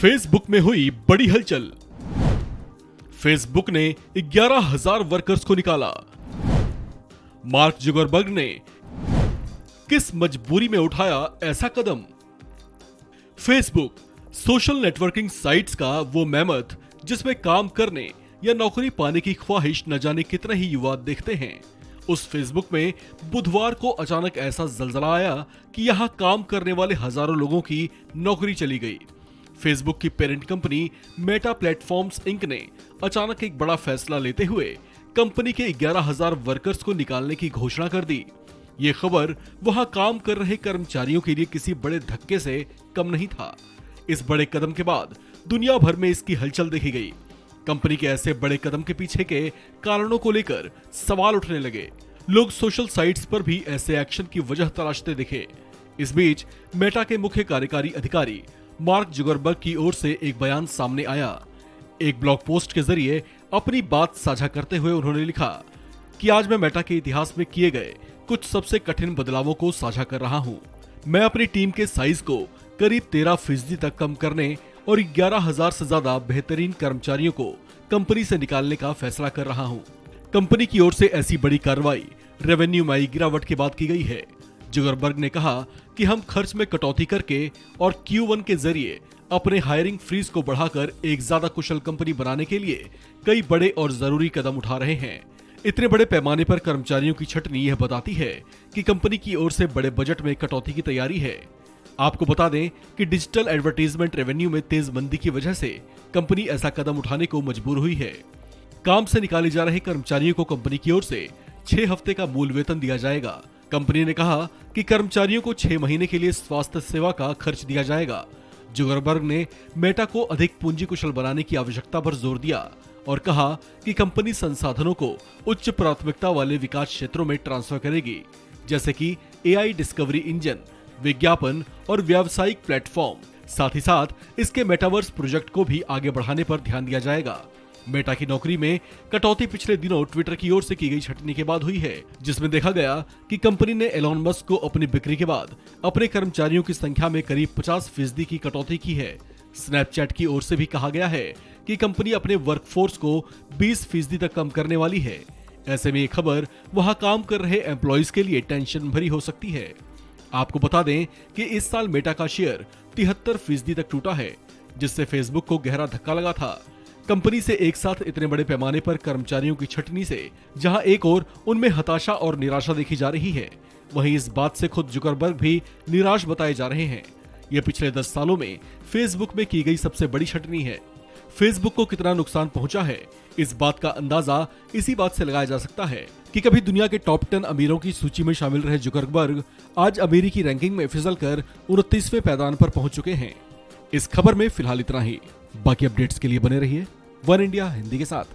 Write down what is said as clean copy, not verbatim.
Facebook में हुई बड़ी हलचल। फेसबुक ने 11,000 वर्कर्स को निकाला। मार्क जुकरबर्ग ने किस मजबूरी में उठाया ऐसा कदम। फेसबुक सोशल नेटवर्किंग साइट्स का वो मेहमत जिसमें काम करने या नौकरी पाने की ख्वाहिश न जाने कितने ही युवा देखते हैं। उस फेसबुक में बुधवार को अचानक ऐसा जलजला आया कि यहां काम करने वाले हजारों लोगों की नौकरी चली गई। फेसबुक की parent company Meta Platforms Inc ने अचानक एक बड़ा फैसला लेते हुए कंपनी के 11,000 वर्कर्स को निकालने की घोषणा कर दी। ये खबर वहां काम कर रहे कर्मचारियों के लिए किसी बड़े धक्के से कम नहीं था। इस बड़े कदम के बाद दुनिया भर में इसकी हलचल देखी गई। कंपनी के ऐसे बड़े कदम के पीछे के कारणों को लेकर सवाल उठने लगे। लोग सोशल साइट्स पर भी ऐसे एक्शन की वजह तलाशते दिखे। इस बीच मेटा के मुख्य कार्यकारी अधिकारी मार्क जुकरबर्ग की ओर से एक बयान सामने आया। एक ब्लॉग पोस्ट के जरिए अपनी बात साझा करते हुए उन्होंने लिखा कि आज मैं मेटा के इतिहास में किए गए कुछ सबसे कठिन बदलावों को साझा कर रहा हूं। मैं अपनी टीम के साइज को करीब 13% तक कम करने और 11,000 से ज्यादा बेहतरीन कर्मचारियों को कंपनी से निकालने का फैसला कर रहा हूं। कंपनी की ओर से ऐसी बड़ी कार्रवाई रेवेन्यू में आई गिरावट के बाद की गई है। जुकरबर्ग ने कहा कि हम खर्च में कटौती करके और Q1 के जरिए अपने हायरिंग फ्रीज को बढ़ाकर एक ज्यादा कुशल कंपनी बनाने के लिए कई बड़े और जरूरी कदम उठा रहे हैं। इतने बड़े पैमाने पर कर्मचारियों की छटनी यह बताती है कि कंपनी की ओर से बड़े बजट में कटौती की तैयारी है। आपको बता दें कि डिजिटल एडवर्टाइजमेंट रेवेन्यू में तेज मंदी की वजह से कंपनी ऐसा कदम उठाने को मजबूर हुई है। काम से निकाले जा रहे कर्मचारियों को कंपनी की ओर से 6 हफ्ते का मूल वेतन दिया जाएगा। कंपनी ने कहा कि कर्मचारियों को 6 महीने के लिए स्वास्थ्य सेवा का खर्च दिया जाएगा। जुकरबर्ग ने मेटा को अधिक पूंजी कुशल बनाने की आवश्यकता पर जोर दिया और कहा कि कंपनी संसाधनों को उच्च प्राथमिकता वाले विकास क्षेत्रों में ट्रांसफर करेगी, जैसे कि AI डिस्कवरी इंजन, विज्ञापन और व्यावसायिक प्लेटफॉर्म। साथ ही साथ इसके मेटावर्स प्रोजेक्ट को भी आगे बढ़ाने पर ध्यान दिया जाएगा। मेटा की नौकरी में कटौती पिछले दिनों ट्विटर की ओर से की गई छटनी के बाद हुई है, जिसमें देखा गया कि कंपनी ने एलोन मस्क को अपनी बिक्री के बाद अपने कर्मचारियों की संख्या में करीब 50% की कटौती की है। स्नैपचैट की ओर से भी कहा गया है कि कंपनी अपने वर्कफोर्स को 20% तक कम करने वाली है। ऐसे में ये खबर वहां काम कर रहे एम्प्लॉइज के लिए टेंशन भरी हो सकती है। आपको बता दें कि इस साल मेटा का शेयर 73% तक टूटा है, जिससे फेसबुक को गहरा धक्का लगा था। कंपनी से एक साथ इतने बड़े पैमाने पर कर्मचारियों की छटनी से जहां एक ओर उनमें हताशा और निराशा देखी जा रही है, वहीं इस बात से खुद जुकरबर्ग भी निराश बताए जा रहे हैं। यह पिछले 10 सालों में फेसबुक में की गई सबसे बड़ी छटनी है। फेसबुक को कितना नुकसान पहुंचा है, इस बात का अंदाजा इसी बात से लगाया जा सकता है कि कभी दुनिया के टॉप 10 अमीरों की सूची में शामिल रहे जुकरबर्ग आज अमेरिकी रैंकिंग में फिसलकर 29वें पायदान पर पहुंच चुके हैं। इस खबर में फिलहाल इतना ही। बाकी अपडेट्स के लिए बने रहिए वन इंडिया हिंदी के साथ।